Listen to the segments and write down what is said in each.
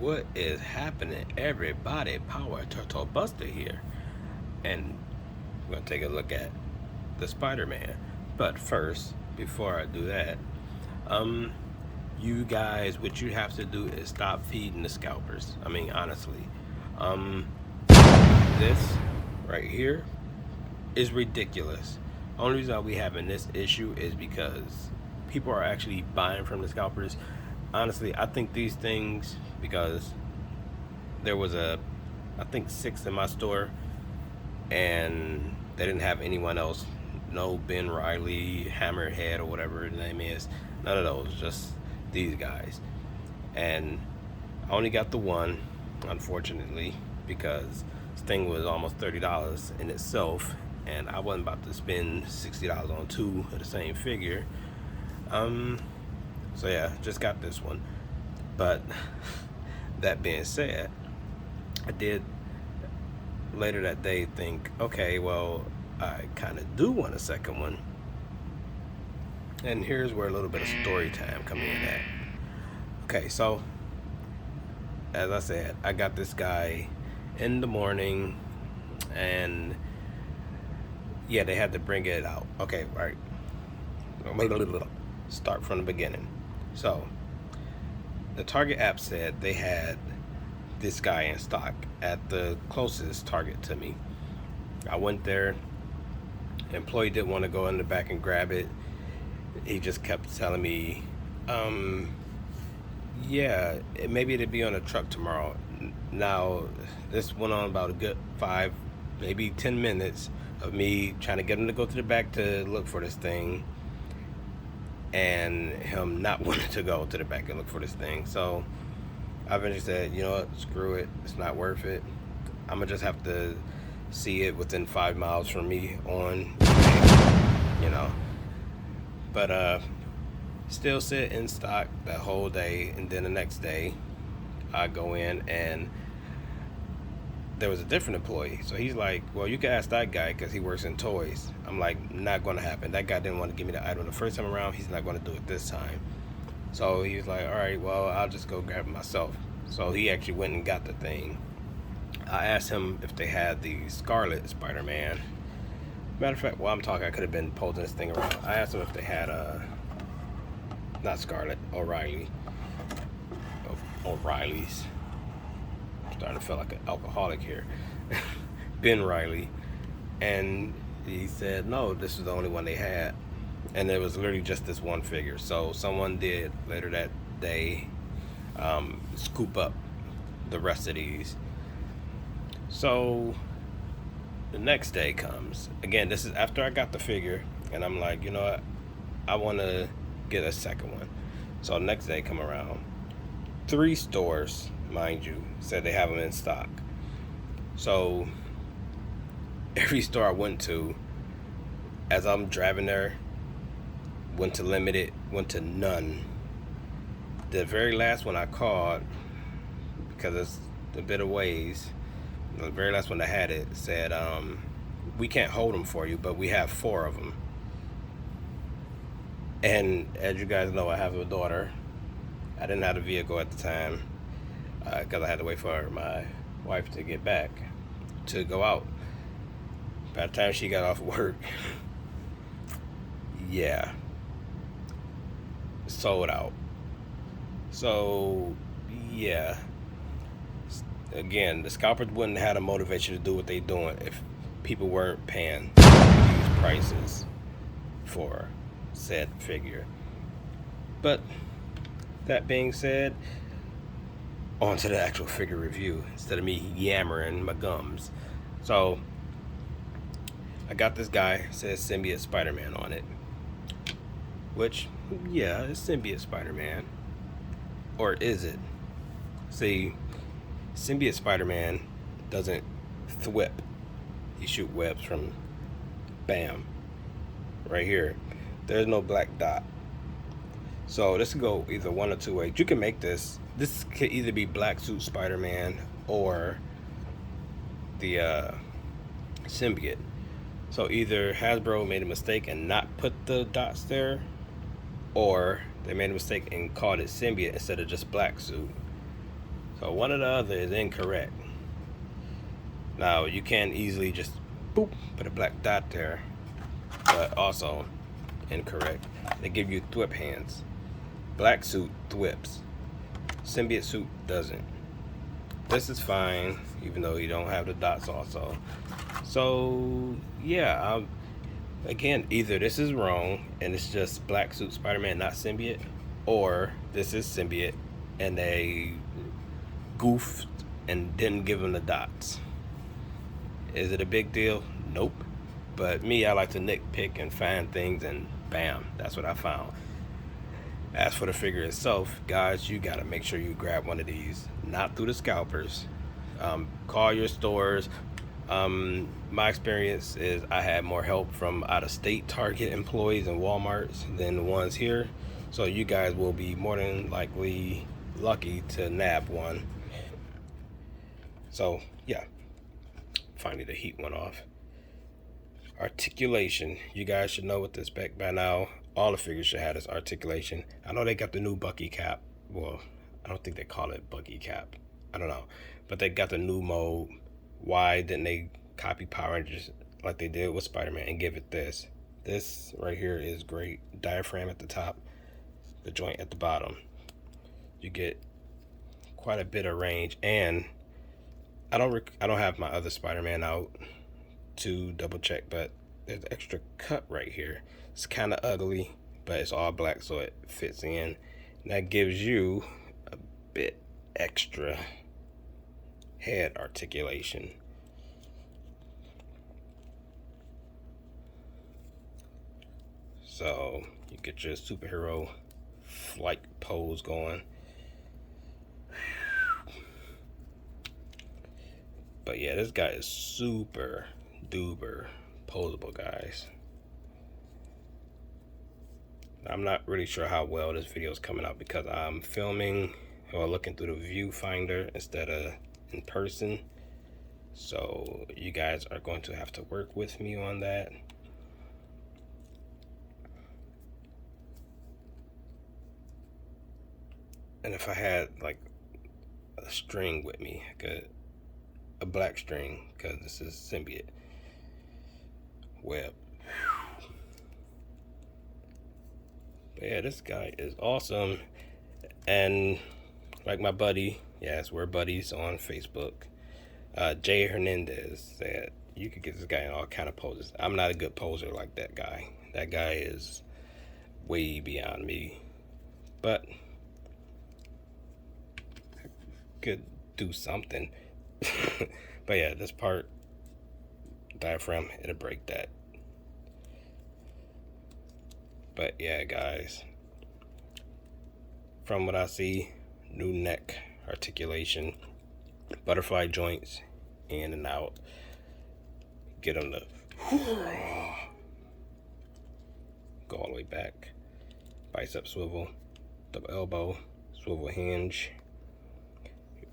What is happening, everybody? Power Turtle Buster here, and we're gonna take a look at the Spider-Man. But first, before I do that, um, you guys, what you have to do is stop feeding the scalpers. I mean, honestly, um, this right here is ridiculous. Only reason we having this issue is because people are actually buying from the scalpers. Honestly, I think these things, because there was I think 6 in my store, and they didn't have anyone else. No Ben Riley, Hammerhead, or whatever his name is. None of those. Just these guys. And I only got the one, unfortunately, because this thing was almost $30 in itself, and I wasn't about to spend $60 on two of the same figure. Um, so yeah, just got this one. But that being said, I did later that day think, okay, well, I kind of do want a second one. And here's where a little bit of story time coming in at. Okay, so as I said, I got this guy in the morning, and yeah, they had to bring it out. Okay, right. Start from the beginning. So the Target app said they had this guy in stock at the closest Target to me. I went there. The employee didn't want to go in the back and grab it. He just kept telling me, yeah, maybe it'd be on a truck tomorrow. Now, this went on about a good 5, maybe 10 minutes of me trying to get him to go to the back to look for this thing, and him not wanting to go to the back and look for this thing. So I eventually said, you know what, screw it, it's not worth it. I'm gonna just have to see it within 5 miles from me on, you know. But still sit in stock that whole day, and then the next day I go in and there was a different employee. So he's like, well, you can ask that guy because he works in toys. I'm like, not going to happen. That guy didn't want to give me the item the first time around. He's not going to do it this time. So he's like, all right, well, I'll just go grab it myself. So he actually went and got the thing. I asked him if they had the Scarlet Spider-Man. Matter of fact, while I'm talking, I could have been posing this thing around. I asked him if they had not Scarlet, O'Reilly. O'Reilly's. I'm starting to feel like an alcoholic here. Ben Riley. And he said, no, this is the only one they had. And it was literally just this one figure. So someone did later that day scoop up the rest of these. So the next day comes. Again, this is after I got the figure, and I'm like, you know what? I want to get a second one. So next day come around. 3 stores, mind you, said they have them in stock. So every store I went to, as I'm driving there, went to limited, went to none. The very last one I called, because it's a bit of ways, the very last one that had it said, we can't hold them for you, but we have 4 of them. And as you guys know, I have a daughter. I didn't have a vehicle at the time because I had to wait for my wife to get back to go out. By the time she got off work, yeah, sold out. So yeah, again, the scalpers wouldn't have the motivation to do what they doing if people weren't paying these prices for said figure. But that being said, on to the actual figure review instead of me yammering my gums. So I got this guy, says symbiote Spider-Man on it, which, yeah, it's symbiote Spider-Man. Or is it? See, symbiote Spider-Man doesn't thwip. You shoot webs from, bam, right here. There's no black dot. So this could go either one or 2 ways. You can make this. This could either be Black Suit Spider-Man or the symbiote. So either Hasbro made a mistake and not put the dots there, or they made a mistake and called it symbiote instead of just Black Suit. So one or the other is incorrect. Now you can easily just boop put a black dot there, but also incorrect. They give you thwip hands. Black suit thwips. Symbiote suit doesn't. This is fine, even though you don't have the dots also. So yeah, again, either this is wrong and it's just black suit Spider-Man, not symbiote, or this is symbiote and they goofed and didn't give him the dots. Is it a big deal? Nope. But me, I like to nitpick and find things, and bam, that's what I found. As for the figure itself, guys, you gotta make sure you grab one of these, not through the scalpers. Call your stores. My experience is I had more help from out-of-state Target employees and Walmarts than the ones here. So you guys will be more than likely lucky to nab one. So yeah, finally the heat went off. Articulation. You guys should know what to expect by now. All the figures should have this articulation. I know they got the new Bucky cap. Well, I don't think they call it Bucky cap. I don't know. But they got the new mode. Why didn't they copy Power Rangers like they did with Spider-Man and give it this? This right here is great. Diaphragm at the top, the joint at the bottom. You get quite a bit of range, and I don't have my other Spider-Man out to double check, but there's an extra cut right here. It's kind of ugly, but it's all black, so it fits in. And that gives you a bit extra head articulation. So you get your superhero flight pose going. But yeah, this guy is super duper posable, guys. I'm not really sure how well this video is coming out because I'm filming or looking through the viewfinder instead of in person. So you guys are going to have to work with me on that. And if I had like a string with me, I could, a black string, because this is symbiote web. But yeah, this guy is awesome. And like my buddy, yes, we're buddies on Facebook, Jay Hernandez said you could get this guy in all kind of poses. I'm not a good poser like that guy. That guy is way beyond me, but I could do something. But yeah, this part, diaphragm, it'll break that. But yeah, guys, from what I see, new neck articulation, butterfly joints in and out, get them to go all the way back, bicep swivel, double elbow, swivel hinge.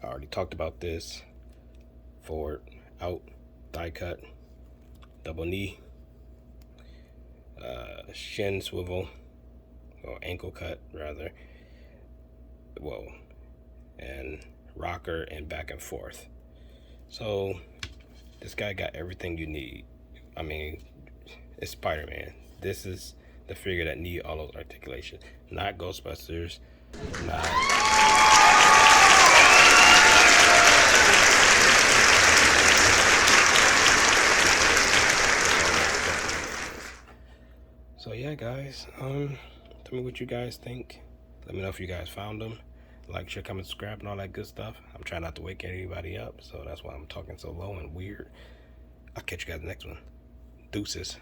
I already talked about this. Forward, out, thigh cut, double knee, shin swivel, or ankle cut rather, well, and rocker and back and forth. So this guy got everything you need. I mean, it's Spider-Man. This is the figure that need all those articulation, not Ghostbusters, not So yeah, guys, tell me what you guys think. Let me know if you guys found them. Like, share, comment, subscribe, and all that good stuff. I'm trying not to wake anybody up, so that's why I'm talking so low and weird. I'll catch you guys in the next one. Deuces.